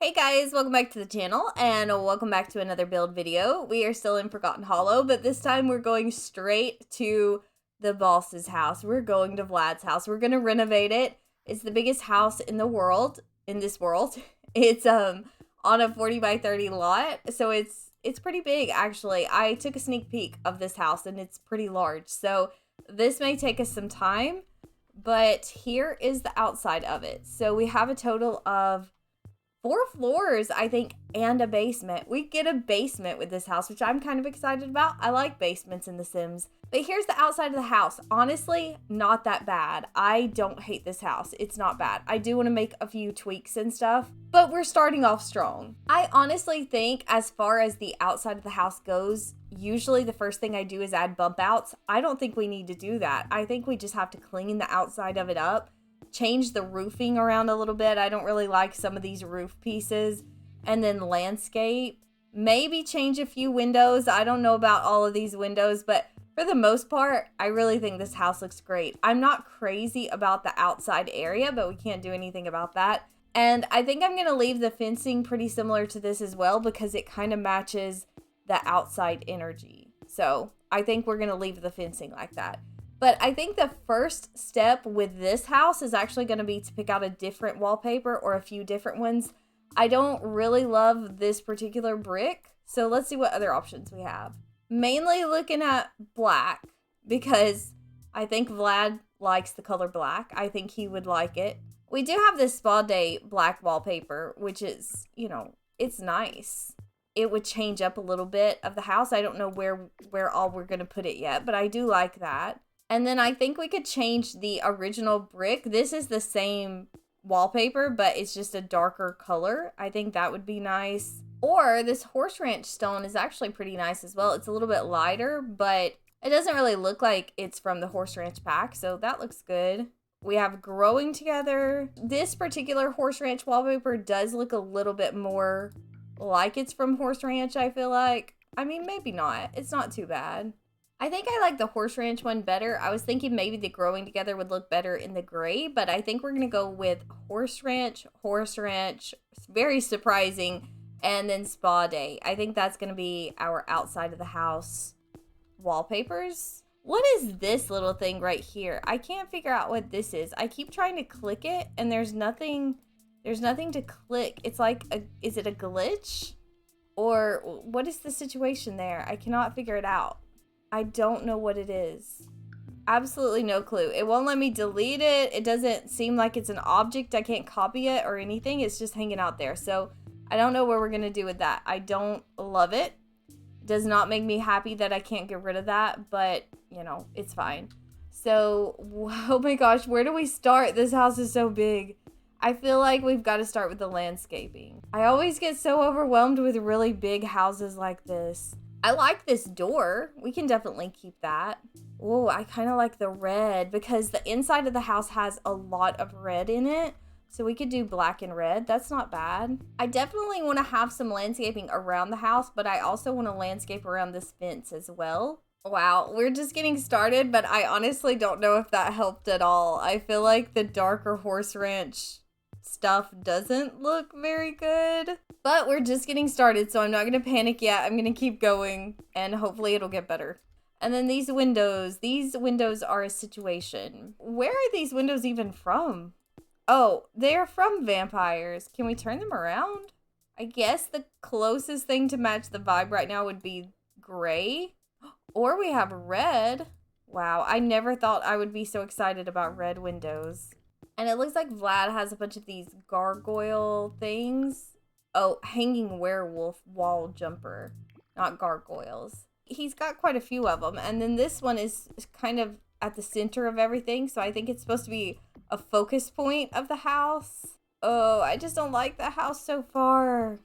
Hey guys, welcome back to the channel and welcome back to another build video. We are still in Forgotten Hollow, but this time we're going straight to the boss's house. We're going to Vlad's house. We're going to renovate it. It's the biggest house in the world, in this world. It's on a 40 by 30 lot, so it's pretty big actually. I took a sneak peek of this house and it's pretty large. So this may take us some time, but here is the outside of it. So we have a total of 4 floors, I think, and a basement. We get a basement with this house, which I'm kind of excited about. I like basements in The Sims. But here's the outside of the house. Honestly, not that bad. I don't hate this house. It's not bad. I do want to make a few tweaks and stuff, but we're starting off strong. I honestly think as far as the outside of the house goes, usually the first thing I do is add bump outs. I don't think we need to do that. I think we just have to clean the outside of it up, change the roofing around a little bit. I don't really like some of these roof pieces. And then landscape, maybe change a few windows. I don't know about all of these windows, but for the most part, I really think this house looks great. I'm not crazy about the outside area, but we can't do anything about that. And I think I'm going to leave the fencing pretty similar to this as well because it kind of matches the outside energy. So I think we're going to leave the fencing like that. But I think the first step with this house is actually going to be to pick out a different wallpaper or a few different ones. I don't really love this particular brick, so let's see what other options we have. Mainly looking at black because I think Vlad likes the color black. I think he would like it. We do have this spa day black wallpaper, which is, you know, it's nice. It would change up a little bit of the house. I don't know where all we're going to put it yet, but I do like that. And then I think we could change the original brick. This is the same wallpaper, but it's just a darker color. I think that would be nice. Or this horse ranch stone is actually pretty nice as well. It's a little bit lighter, but it doesn't really look like it's from the horse ranch pack, so that looks good. We have growing together. This particular horse ranch wallpaper does look a little bit more like it's from horse ranch, I feel like. I mean, maybe not. It's not too bad. I think I like the horse ranch one better. I was thinking maybe the growing together would look better in the gray, but I think we're going to go with horse ranch, very surprising, and then spa day. I think that's going to be our outside of the house wallpapers. What is this little thing right here? I can't figure out what this is. I keep trying to click it and there's nothing to click. It's like, is it a glitch? Or what is the situation there? I cannot figure it out. I don't know what it is. Absolutely no clue. It won't let me delete it. It doesn't seem like it's an object. I can't copy it or anything. It's just hanging out there. So I don't know what we're going to do with that. I don't love it. It does not make me happy that I can't get rid of that, but you know, it's fine. So, oh my gosh, where do we start? This house is so big. I feel like we've got to start with the landscaping. I always get so overwhelmed with really big houses like this. I like this door. We can definitely keep that. Oh, I kind of like the red because the inside of the house has a lot of red in it. So we could do black and red. That's not bad. I definitely want to have some landscaping around the house, but I also want to landscape around this fence as well. Wow, we're just getting started, but I honestly don't know if that helped at all. I feel like the darker horse ranch stuff doesn't look very good, but we're just getting started, so I'm not gonna panic yet. I'm gonna keep going and hopefully it'll get better. And then these windows are a situation. Where are these windows even from? Oh, they're from vampires. Can we turn them around? I guess the closest thing to match the vibe right now would be gray, or we have red. Wow, I never thought I would be so excited about red windows. And it looks like Vlad has a bunch of these gargoyle things. Oh, hanging werewolf wall jumper, not gargoyles. He's got quite a few of them. And then this one is kind of at the center of everything. So I think it's supposed to be a focus point of the house. Oh, I just don't like the house so far.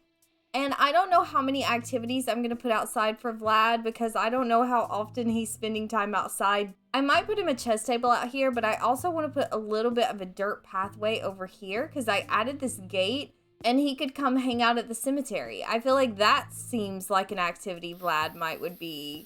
And I don't know how many activities I'm going to put outside for Vlad because I don't know how often he's spending time outside. I might put him a chess table out here, but I also want to put a little bit of a dirt pathway over here because I added this gate and he could come hang out at the cemetery. I feel like that seems like an activity Vlad would be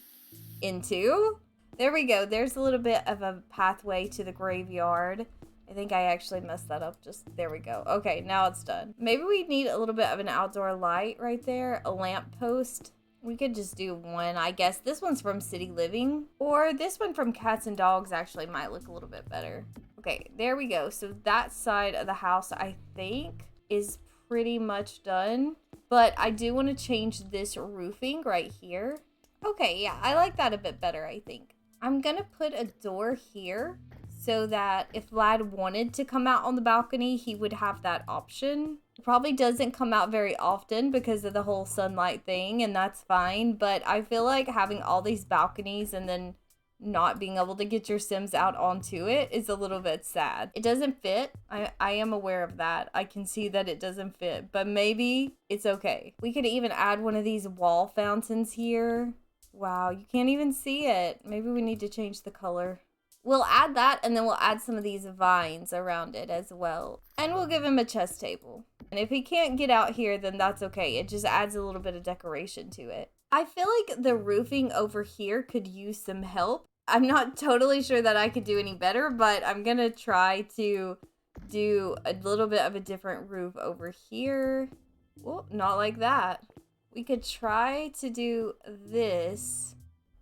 into. There we go. There's a little bit of a pathway to the graveyard. I think I actually messed that up. Just, there we go. Okay, now it's done. Maybe we need a little bit of an outdoor light right there. A lamp post. We could just do one, I guess. This one's from City Living. Or this one from Cats and Dogs actually might look a little bit better. Okay, there we go. So that side of the house, I think, is pretty much done. But I do want to change this roofing right here. Okay, yeah, I like that a bit better, I think. I'm gonna put a door here so that if Vlad wanted to come out on the balcony, he would have that option. It probably doesn't come out very often because of the whole sunlight thing, and that's fine. But I feel like having all these balconies and then not being able to get your Sims out onto it is a little bit sad. It doesn't fit. I am aware of that. I can see that it doesn't fit, but maybe it's okay. We could even add one of these wall fountains here. Wow, you can't even see it. Maybe we need to change the color. We'll add that, and then we'll add some of these vines around it as well. And we'll give him a chess table. And if he can't get out here, then that's okay. It just adds a little bit of decoration to it. I feel like the roofing over here could use some help. I'm not totally sure that I could do any better, but I'm gonna try to do a little bit of a different roof over here. Well, not like that. We could try to do this,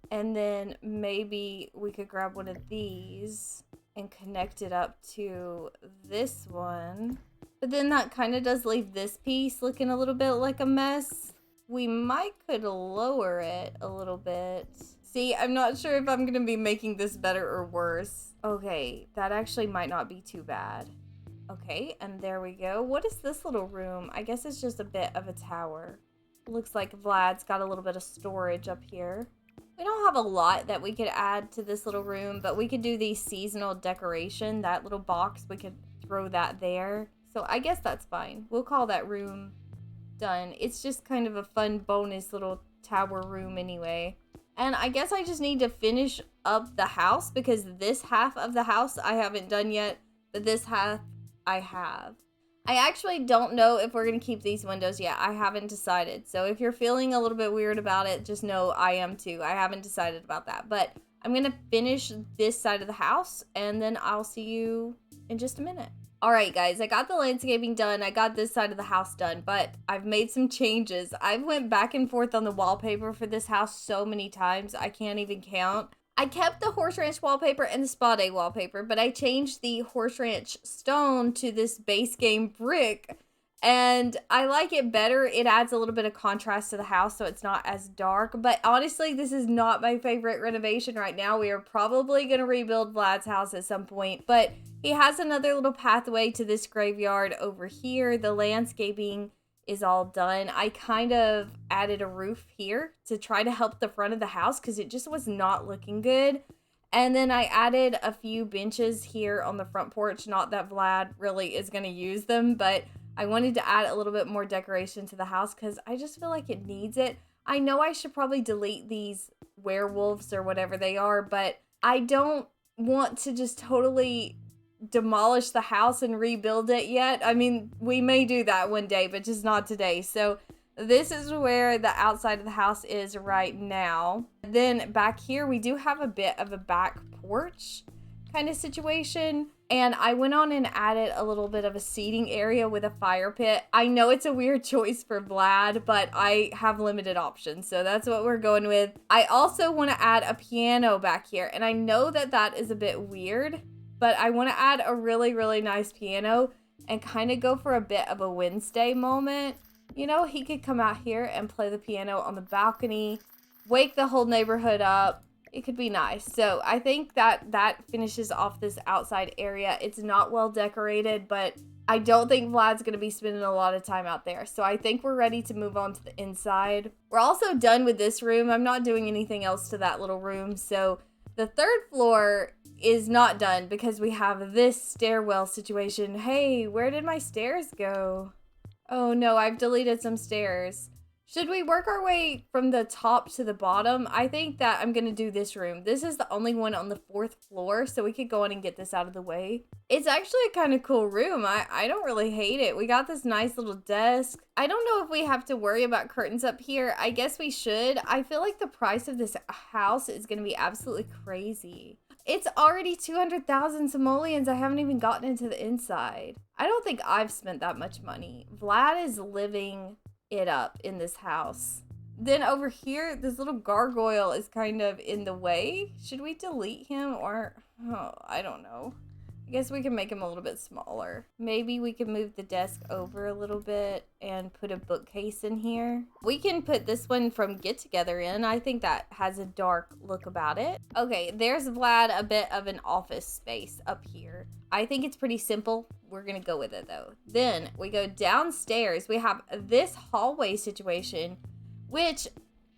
and then maybe we could grab one of these and connect it up to this one. But then that kind of does leave this piece looking a little bit like a mess. We might could lower it a little bit. See, I'm not sure if I'm going to be making this better or worse. Okay, that actually might not be too bad. Okay, and there we go. What is this little room? I guess it's just a bit of a tower. Looks like Vlad's got a little bit of storage up here. We don't have a lot that we could add to this little room, but we could do the seasonal decoration. That little box, we could throw that there. So I guess that's fine. We'll call that room done. It's just kind of a fun bonus little tower room anyway. And I guess I just need to finish up the house because this half of the house I haven't done yet, but this half I have. I actually don't know if we're going to keep these windows yet. I haven't decided. So if you're feeling a little bit weird about it, just know I am too. I haven't decided about that. But I'm going to finish this side of the house and then I'll see you in just a minute. Alright guys, I got the landscaping done, I got this side of the house done, but I've made some changes. I've went back and forth on the wallpaper for this house so many times, I can't even count. I kept the Horse Ranch wallpaper and the Spa Day wallpaper, but I changed the Horse Ranch stone to this base game brick, and I like it better. It adds a little bit of contrast to the house so it's not as dark, but honestly, this is not my favorite renovation right now. We are probably going to rebuild Vlad's house at some point, but he has another little pathway to this graveyard over here. The landscaping is all done. I kind of added a roof here to try to help the front of the house because it just was not looking good. And then I added a few benches here on the front porch. Not that Vlad really is going to use them, but I wanted to add a little bit more decoration to the house because I just feel like it needs it. I know I should probably delete these werewolves or whatever they are, but I don't want to just totally demolish the house and rebuild it yet. I mean, we may do that one day, but just not today. So this is where the outside of the house is right now. Then back here, we do have a bit of a back porch kind of situation. And I went on and added a little bit of a seating area with a fire pit. I know it's a weird choice for Vlad, but I have limited options. So that's what we're going with. I also want to add a piano back here. And I know that that is a bit weird, but I want to add a really, really nice piano and kind of go for a bit of a Wednesday moment. You know, he could come out here and play the piano on the balcony, wake the whole neighborhood up. It could be nice. So I think that that finishes off this outside area. It's not well decorated, but I don't think Vlad's going to be spending a lot of time out there. So I think we're ready to move on to the inside. We're also done with this room. I'm not doing anything else to that little room. So the third floor is not done because we have this stairwell situation. Hey, where did my stairs go? Oh no, I've deleted some stairs. Should we work our way from the top to the bottom? I think that I'm going to do this room. This is the only one on the 4th floor, so we could go in and get this out of the way. It's actually a kind of cool room. I don't really hate it. We got this nice little desk. I don't know if we have to worry about curtains up here. I guess we should. I feel like the price of this house is going to be absolutely crazy. It's already 200,000 simoleons. I haven't even gotten into the inside. I don't think I've spent that much money. Vlad is living it up in this house. Then over here, this little gargoyle is kind of in the way. Should we delete him or, oh, I don't know. I guess we can make him a little bit smaller. Maybe we can move the desk over a little bit and put a bookcase in here. We can put this one from Get Together in. I think that has a dark look about it. Okay, there's Vlad, a bit of an office space up here. I think it's pretty simple. We're gonna go with it though. Then we go downstairs. We have this hallway situation, which,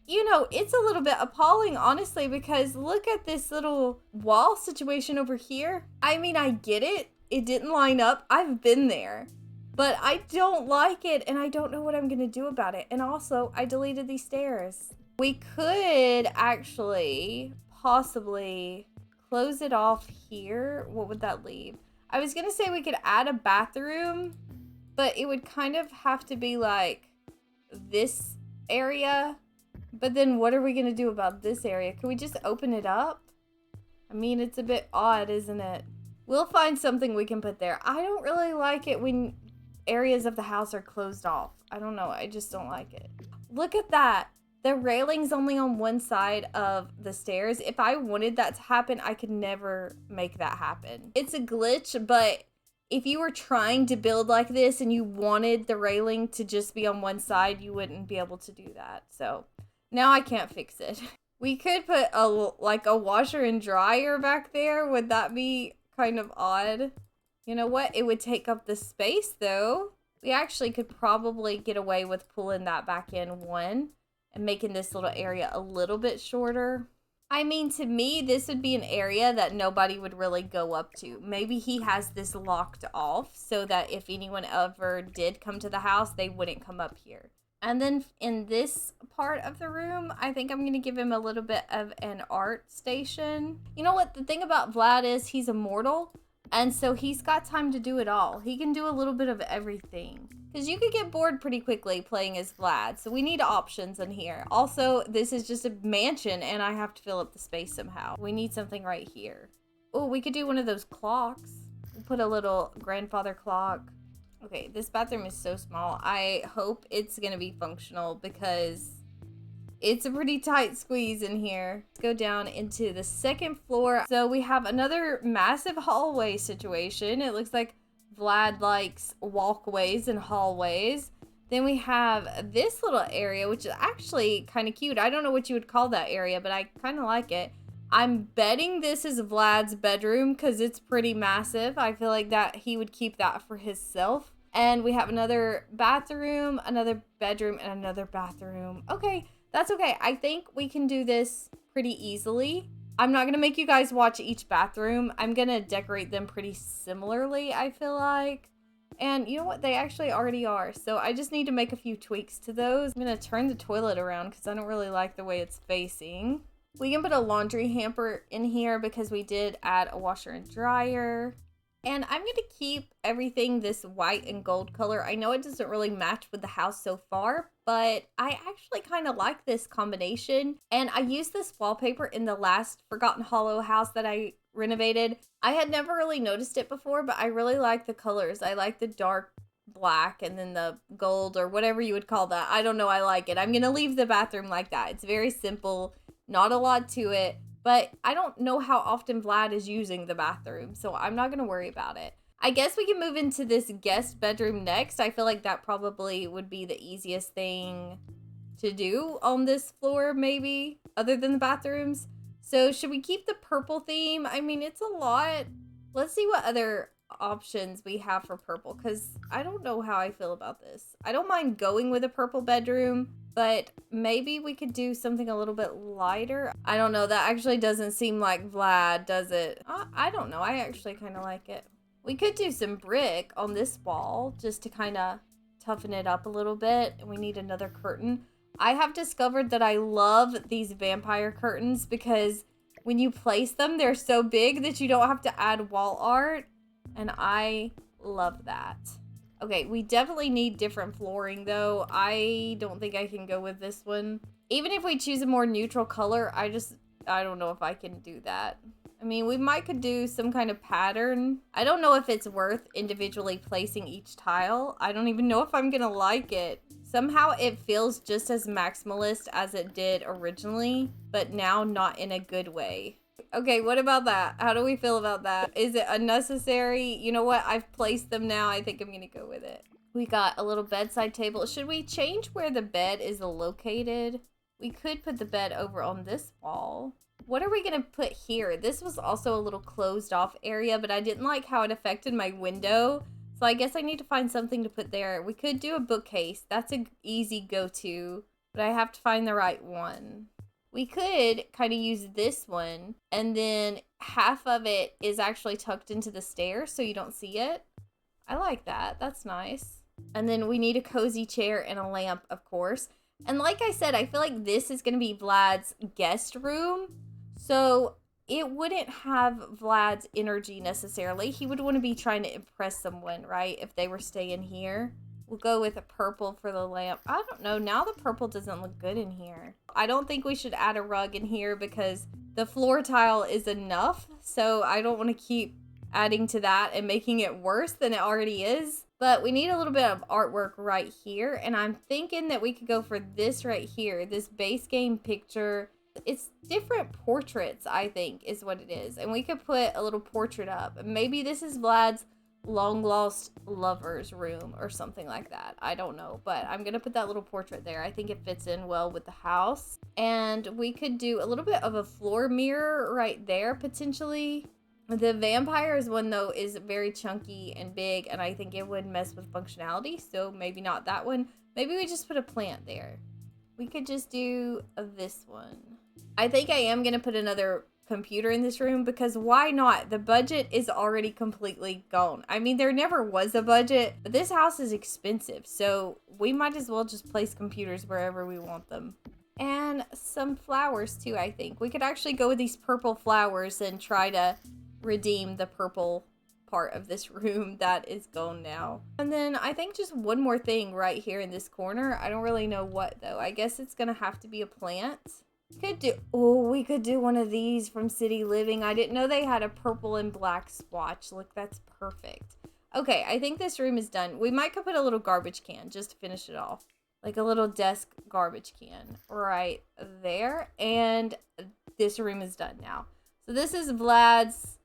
you know, it's a little bit appalling, honestly, because look at this little wall situation over here. I mean, I get it. It didn't line up. I've been there. But I don't like it, and I don't know what I'm going to do about it. And also, I deleted these stairs. We could actually possibly close it off here. What would that leave? I was going to say we could add a bathroom, but it would kind of have to be like this area. But then what are we going to do about this area? Can we just open it up? I mean, it's a bit odd, isn't it? We'll find something we can put there. I don't really like it when areas of the house are closed off. I don't know. I just don't like it. Look at that. The railing's only on one side of the stairs. If I wanted that to happen, I could never make that happen. It's a glitch, but if you were trying to build like this and you wanted the railing to just be on one side, you wouldn't be able to do that. So now I can't fix it. We could put a washer and dryer back there. Would that be kind of odd? You know what? It would take up the space though. We actually could probably get away with pulling that back in one and making this little area a little bit shorter. I mean, to me, this would be an area that nobody would really go up to. Maybe he has this locked off so that if anyone ever did come to the house, they wouldn't come up here. And then in this part of the room, I think I'm going to give him a little bit of an art station. You know what? The thing about Vlad is he's immortal. And so he's got time to do it all. He can do a little bit of everything. Because you could get bored pretty quickly playing as Vlad. So we need options in here. Also, this is just a mansion and I have to fill up the space somehow. We need something right here. Oh, we could do one of those clocks. We'll put a little grandfather clock. Okay, this bathroom is so small. I hope it's going to be functional because it's a pretty tight squeeze in here. Let's go down into the second floor. So we have another massive hallway situation. It looks like Vlad likes walkways and hallways. Then we have this little area, which is actually kind of cute. I don't know what you would call that area, but I kind of like it. I'm betting this is Vlad's bedroom because it's pretty massive. I feel like that he would keep that for himself. And we have another bathroom, another bedroom, and another bathroom. Okay, that's okay. I think we can do this pretty easily. I'm not going to make you guys watch each bathroom. I'm going to decorate them pretty similarly, I feel like. And you know what? They actually already are. So I just need to make a few tweaks to those. I'm going to turn the toilet around because I don't really like the way it's facing. We can put a laundry hamper in here because we did add a washer and dryer. And I'm going to keep everything this white and gold color. I know it doesn't really match with the house so far, but I actually kind of like this combination. And I used this wallpaper in the last Forgotten Hollow house that I renovated. I had never really noticed it before, but I really like the colors. I like the dark black and then the gold or whatever you would call that. I don't know. I like it. I'm going to leave the bathroom like that. It's very simple. Not a lot to it, but I don't know how often Vlad is using the bathroom, so I'm not going to worry about it. I guess we can move into this guest bedroom next. I feel like that probably would be the easiest thing to do on this floor, maybe, other than the bathrooms. So should we keep the purple theme? I mean, it's a lot. Let's see what other options we have for purple, because I don't know how I feel about this. I don't mind going with a purple bedroom, but maybe we could do something a little bit lighter. I don't know. That actually doesn't seem like Vlad, does it? I don't know. I actually kind of like it. We could do some brick on this wall just to kind of toughen it up a little bit. And we need another curtain. I have discovered that I love these vampire curtains because when you place them, they're so big that you don't have to add wall art. And I love that. Okay, we definitely need different flooring though. I don't think I can go with this one. Even if we choose a more neutral color, I don't know if I can do that. I mean, we might could do some kind of pattern. I don't know if it's worth individually placing each tile. I don't even know if I'm gonna like it. Somehow it feels just as maximalist as it did originally, but now not in a good way. Okay, what about that? How do we feel about that? Is it unnecessary? You know what? I've placed them now. I think I'm gonna go with it. We got a little bedside table. Should we change where the bed is located? We could put the bed over on this wall. What are we gonna put here? This was also a little closed off area, but I didn't like how it affected my window. So I guess I need to find something to put there. We could do a bookcase. That's an easy go-to, but I have to find the right one. We could kind of use this one, and then half of it is actually tucked into the stairs so you don't see it. I like that. That's nice. And then we need a cozy chair and a lamp, of course. And like I said, I feel like this is going to be Vlad's guest room. So it wouldn't have Vlad's energy necessarily. He would want to be trying to impress someone, right? If they were staying here. We'll go with a purple for the lamp. I don't know. Now the purple doesn't look good in here. I don't think we should add a rug in here because the floor tile is enough. So I don't want to keep adding to that and making it worse than it already is. But we need a little bit of artwork right here. And I'm thinking that we could go for this right here. This base game picture. It's different portraits, I think, is what it is. And we could put a little portrait up. Maybe this is Vlad's long lost lover's room or something like that. I don't know, but I'm gonna put that little portrait there. I think it fits in well with the house. And we could do a little bit of a floor mirror right there potentially. The vampires one though is very chunky and big, and I think it would mess with functionality, so maybe not that one. Maybe we just put a plant there. We could just do this one. I think I am gonna put another computer in this room because why not? The budget is already completely gone. I mean, there never was a budget, but this house is expensive, so we might as well just place computers wherever we want them. And some flowers too, I think. We could actually go with these purple flowers and try to redeem the purple part of this room that is gone now. And then I think just one more thing right here in this corner. I don't really know what though. I guess it's gonna have to be a plant. We could do one of these from City Living. I didn't know they had a purple and black swatch. Look, that's perfect. Okay, I think this room is done. We might could put a little garbage can just to finish it off. Like a little desk garbage can right there. And this room is done now. So this is Vlad's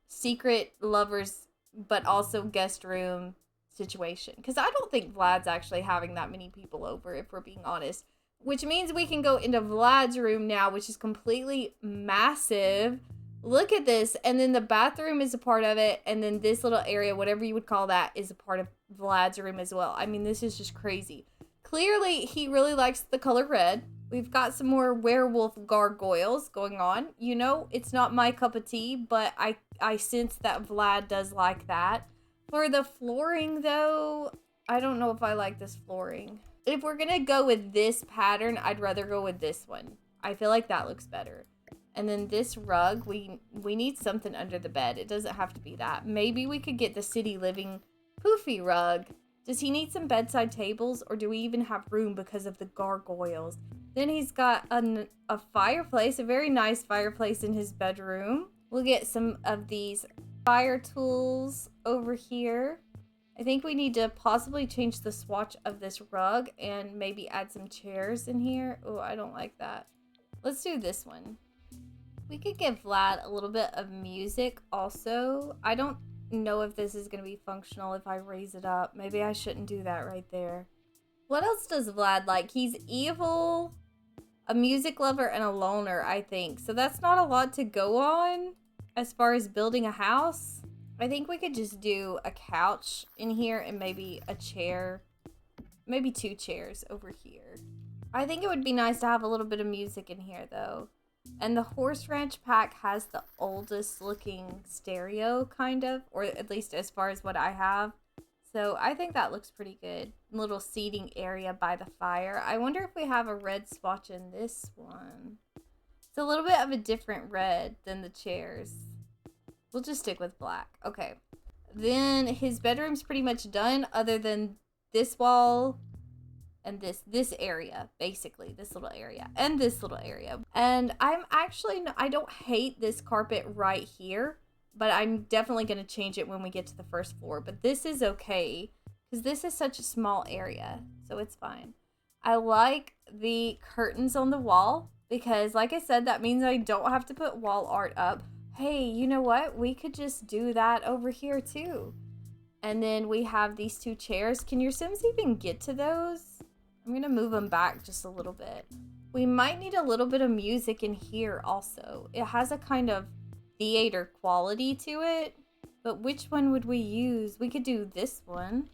secret lovers, but also guest room situation. Because I don't think Vlad's actually having that many people over, if we're being honest. Which means we can go into Vlad's room now, which is completely massive. Look at this. And then the bathroom is a part of it. And then this little area, whatever you would call that, is a part of Vlad's room as well. I mean, this is just crazy. Clearly, he really likes the color red. We've got some more werewolf gargoyles going on. You know, it's not my cup of tea, but I sense that Vlad does like that. For the flooring, though, I don't know if I like this flooring. If we're gonna go with this pattern, I'd rather go with this one. I feel like that looks better. And then this rug, we need something under the bed. It doesn't have to be that. Maybe we could get the City Living poofy rug. Does he need some bedside tables, or do we even have room because of the gargoyles? Then he's got a fireplace, a very nice fireplace in his bedroom. We'll get some of these fire tools over here. I think we need to possibly change the swatch of this rug and maybe add some chairs in here. Oh, I don't like that. Let's do this one. We could give Vlad a little bit of music also. I don't know if this is going to be functional if I raise it up. Maybe I shouldn't do that right there. What else does Vlad like? He's evil, a music lover, and a loner, I think. So that's not a lot to go on as far as building a house. I think we could just do a couch in here and maybe a chair. Maybe 2 chairs over here. I think it would be nice to have a little bit of music in here though. And the Horse Ranch pack has the oldest looking stereo kind of, or at least as far as what I have. So I think that looks pretty good. Little seating area by the fire. I wonder if we have a red swatch in this one. It's a little bit of a different red than the chairs. We'll just stick with black. Okay. Then his bedroom's pretty much done other than this wall and this area, basically this little area and this little area. And I'm actually, I don't hate this carpet right here, but I'm definitely going to change it when we get to the first floor. But this is okay because this is such a small area, so it's fine. I like the curtains on the wall because, like I said, that means I don't have to put wall art up. Hey, you know what? We could just do that over here too. And then we have these two chairs. Can your Sims even get to those? I'm gonna move them back just a little bit. We might need a little bit of music in here also. It has a kind of theater quality to it, but which one would we use? We could do this one.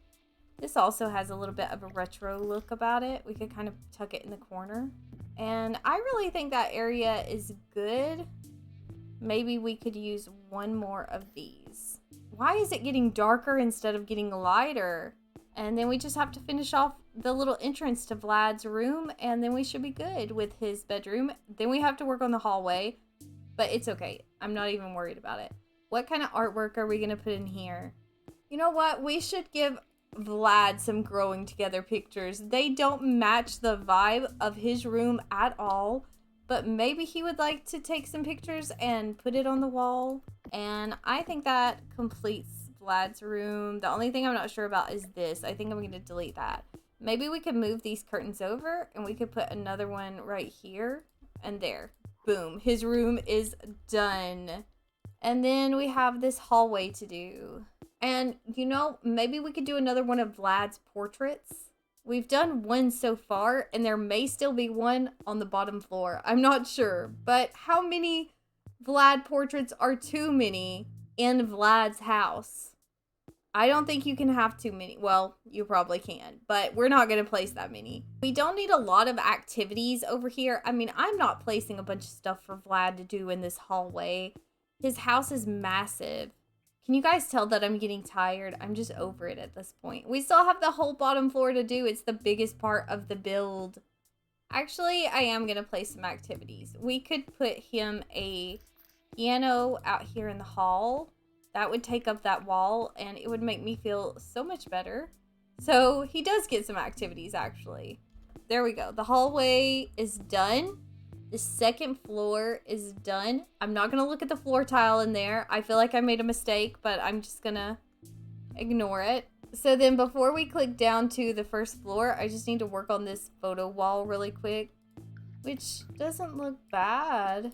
This also has a little bit of a retro look about it. We could kind of tuck it in the corner. And I really think that area is good. Maybe we could use one more of these. Why is it getting darker instead of getting lighter? And then we just have to finish off the little entrance to Vlad's room, and then we should be good with his bedroom. Then we have to work on the hallway, but it's okay. I'm not even worried about it. What kind of artwork are we gonna put in here? You know what? We should give Vlad some growing together pictures. They don't match the vibe of his room at all, but maybe he would like to take some pictures and put it on the wall. And I think that completes Vlad's room. The only thing I'm not sure about is this. I think I'm going to delete that. Maybe we could move these curtains over and we could put another one right here and there. Boom. His room is done. And then we have this hallway to do. And, you know, maybe we could do another one of Vlad's portraits. We've done one so far, and there may still be one on the bottom floor. I'm not sure, but how many Vlad portraits are too many in Vlad's house? I don't think you can have too many. Well, you probably can, but we're not going to place that many. We don't need a lot of activities over here. I mean, I'm not placing a bunch of stuff for Vlad to do in this hallway. His house is massive. Can you guys tell that I'm getting tired? I'm just over it at this point. We still have the whole bottom floor to do. It's the biggest part of the build. Actually, I am going to play some activities. We could put him a piano out here in the hall. That would take up that wall, and it would make me feel so much better. So he does get some activities, actually. There we go. The hallway is done. The second floor is done. I'm not going to look at the floor tile in there. I feel like I made a mistake, but I'm just going to ignore it. So then before we click down to the first floor, I just need to work on this photo wall really quick, which doesn't look bad.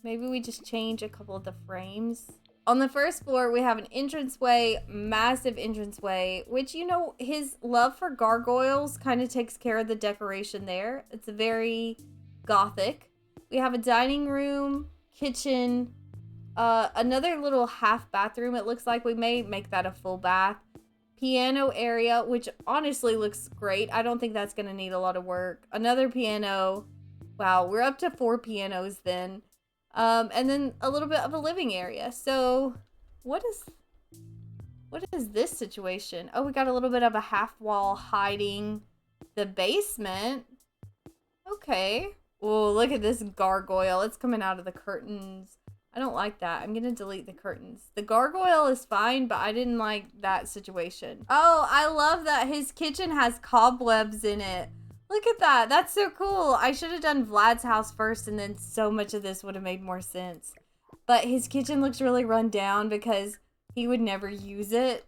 Maybe we just change a couple of the frames. On the first floor, we have an entranceway, massive entranceway, which, you know, his love for gargoyles kind of takes care of the decoration there. It's very gothic. We have a dining room, kitchen, another little half bathroom. It looks like we may make that a full bath. Piano area, which honestly looks great. I don't think that's going to need a lot of work. Another piano. Wow, we're up to 4 pianos then. And then a little bit of a living area. So what is this situation? Oh, we got a little bit of a half wall hiding the basement. Okay. Oh, look at this gargoyle. It's coming out of the curtains. I don't like that. I'm going to delete the curtains. The gargoyle is fine, but I didn't like that situation. Oh, I love that his kitchen has cobwebs in it. Look at that. That's so cool. I should have done Vlad's house first, and then so much of this would have made more sense. But his kitchen looks really run down because he would never use it.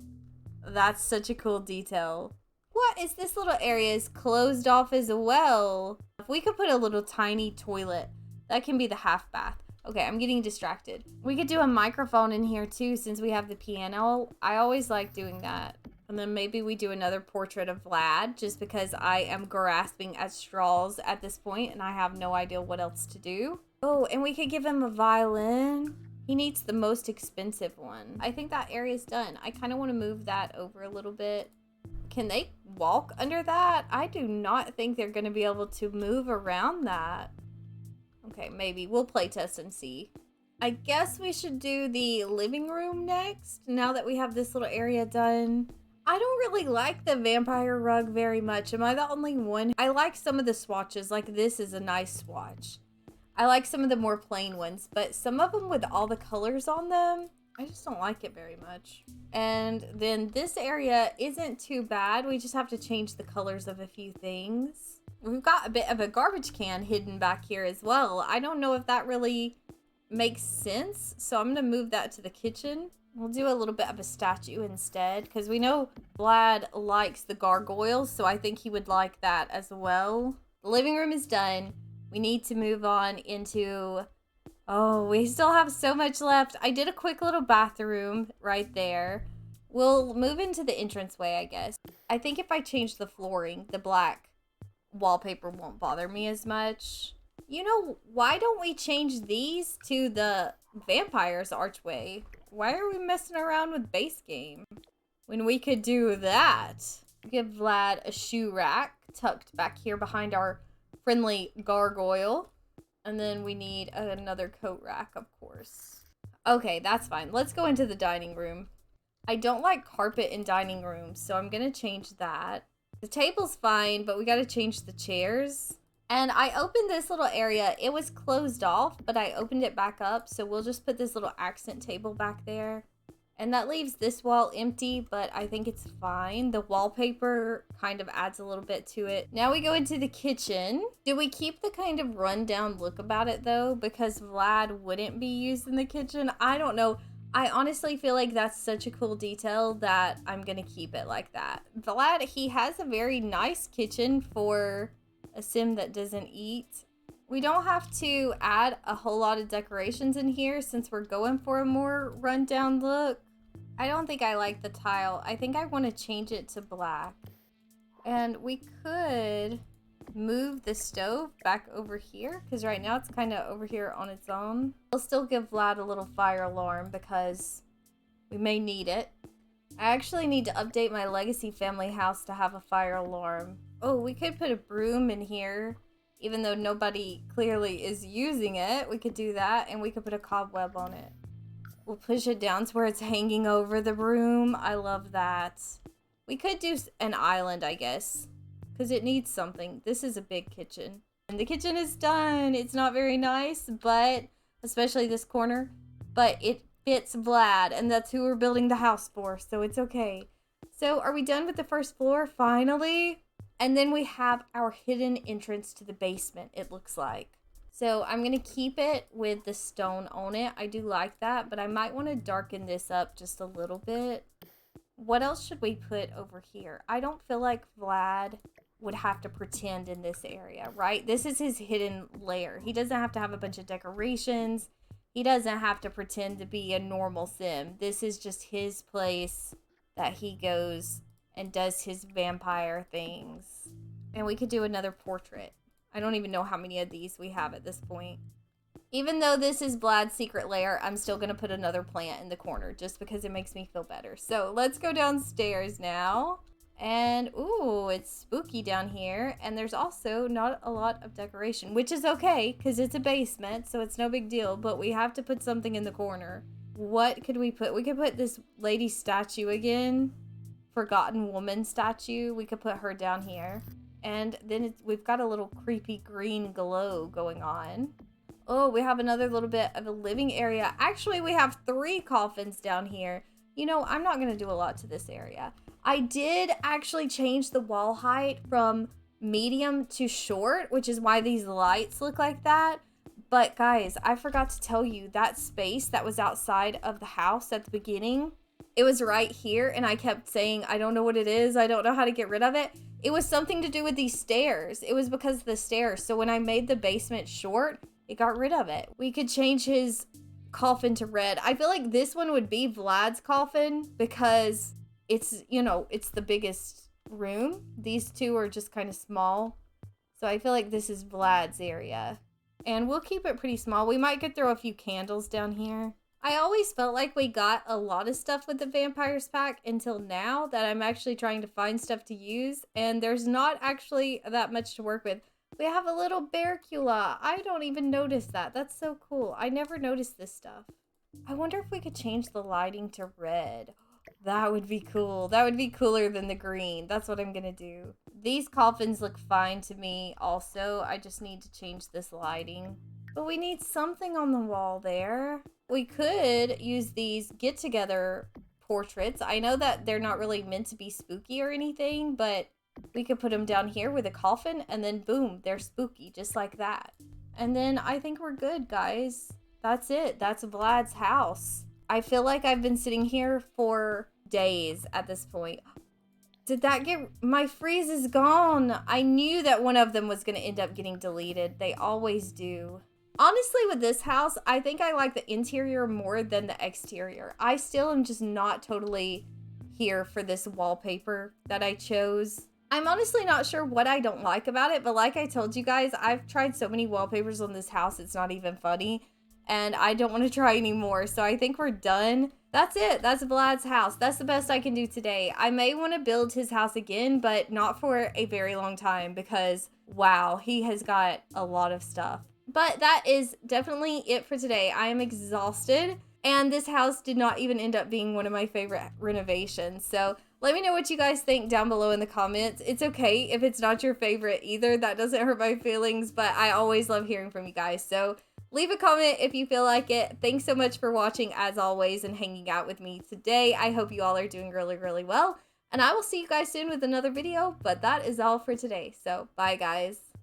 That's such a cool detail. What is this little area is closed off as well? If we could put a little tiny toilet, that can be the half bath. Okay, I'm getting distracted. We could do a microphone in here too since we have the piano. I always like doing that. And then maybe we do another portrait of Vlad just because I am grasping at straws at this point and I have no idea what else to do. Oh, and we could give him a violin. He needs the most expensive one. I think that area's done. I kind of want to move that over a little bit. Can they walk under that? I do not think they're going to be able to move around that. Okay, maybe. We'll play test and see. I guess we should do the living room next, now that we have this little area done. I don't really like the vampire rug very much. Am I the only one? I like some of the swatches. Like this is a nice swatch. I like some of the more plain ones, but some of them with all the colors on them, I just don't like it very much. And then this area isn't too bad. We just have to change the colors of a few things. We've got a bit of a garbage can hidden back here as well. I don't know if that really makes sense, so I'm gonna move that to the kitchen. We'll do a little bit of a statue instead, because we know Vlad likes the gargoyles, so I think he would like that as well. The living room is done. We need to move on into... Oh, we still have so much left. I did a quick little bathroom right there. We'll move into the entranceway, I guess. I think if I change the flooring, the black wallpaper won't bother me as much. You know, why don't we change these to the vampire's archway? Why are we messing around with base game when we could do that? Give Vlad a shoe rack tucked back here behind our friendly gargoyle. And then we need another coat rack, of course. Okay, that's fine. Let's go into the dining room. I don't like carpet in dining rooms, so I'm gonna change that. The table's fine, but we gotta change the chairs. And I opened this little area. It was closed off, but I opened it back up, so we'll just put this little accent table back there. And that leaves this wall empty, but I think it's fine. The wallpaper kind of adds a little bit to it. Now we go into the kitchen. Do we keep the kind of rundown look about it though? Because Vlad wouldn't be used in the kitchen. I don't know. I honestly feel like that's such a cool detail that I'm gonna keep it like that. Vlad, he has a very nice kitchen for a sim that doesn't eat. We don't have to add a whole lot of decorations in here since we're going for a more rundown look. I don't think I like the tile. I think I want to change it to black. And we could move the stove back over here because right now it's kind of over here on its own. We'll still give Vlad a little fire alarm because we may need it. I actually need to update my legacy family house to have a fire alarm. Oh, we could put a broom in here. Even though nobody clearly is using it, we could do that, and we could put a cobweb on it. We'll push it down to where it's hanging over the broom. I love that. We could do an island, I guess, because it needs something. This is a big kitchen. And the kitchen is done. It's not very nice, but especially this corner, but it fits Vlad, and that's who we're building the house for, so it's okay. So are we done with the first floor, finally? And then we have our hidden entrance to the basement, it looks like. So I'm going to keep it with the stone on it. I do like that, but I might want to darken this up just a little bit. What else should we put over here? I don't feel like Vlad would have to pretend in this area, right? This is his hidden lair. He doesn't have to have a bunch of decorations. He doesn't have to pretend to be a normal sim. This is just his place that he goes and does his vampire things. And we could do another portrait. I don't even know how many of these we have at this point. Even though this is Vlad's secret lair, I'm still going to put another plant in the corner just because it makes me feel better. So let's go downstairs now. And, ooh, it's spooky down here. And there's also not a lot of decoration, which is okay because it's a basement, so it's no big deal. But we have to put something in the corner. What could we put? We could put this lady statue again. Forgotten woman statue. We could put her down here. And then we've got a little creepy green glow going on. Oh, we have another little bit of a living area. Actually, we have 3 coffins down here. You know, I'm not going to do a lot to this area. I did actually change the wall height from medium to short, which is why these lights look like that. But guys, I forgot to tell you that space that was outside of the house at the beginning, it was right here, and I kept saying, I don't know what it is. I don't know how to get rid of it. It was something to do with these stairs. It was because of the stairs. So when I made the basement short, it got rid of it. We could change his coffin to red. I feel like this one would be Vlad's coffin because it's, you know, it's the biggest room. These two are just kind of small. So I feel like this is Vlad's area. And we'll keep it pretty small. We might could throw a few candles down here. I always felt like we got a lot of stuff with the Vampires pack until now that I'm actually trying to find stuff to use. And there's not actually that much to work with. We have a little Barricula. I don't even notice that. That's so cool. I never noticed this stuff. I wonder if we could change the lighting to red. That would be cool. That would be cooler than the green. That's what I'm gonna do. These coffins look fine to me also. I just need to change this lighting. But we need something on the wall there. we could use these get-together portraits. I know that they're not really meant to be spooky or anything, but we could put them down here with a coffin, and then boom, they're spooky, just like that. And then I think we're good, guys. That's it. That's Vlad's house. I feel like I've been sitting here for days at this point. Did that get... My freeze is gone. I knew that one of them was going to end up getting deleted. They always do. Honestly, with this house, I think I like the interior more than the exterior. I still am just not totally here for this wallpaper that I chose. I'm honestly not sure what I don't like about it, but like I told you guys, I've tried so many wallpapers on this house, it's not even funny. And I don't want to try anymore, so I think we're done. That's it. That's Vlad's house. That's the best I can do today. I may want to build his house again, but not for a very long time because, wow, he has got a lot of stuff. But that is definitely it for today. I am exhausted, and this house did not even end up being one of my favorite renovations. So let me know what you guys think down below in the comments. It's okay if it's not your favorite either. That doesn't hurt my feelings, but I always love hearing from you guys. So leave a comment if you feel like it. Thanks so much for watching as always and hanging out with me today. I hope you all are doing really, really well. And I will see you guys soon with another video, but that is all for today. So bye guys.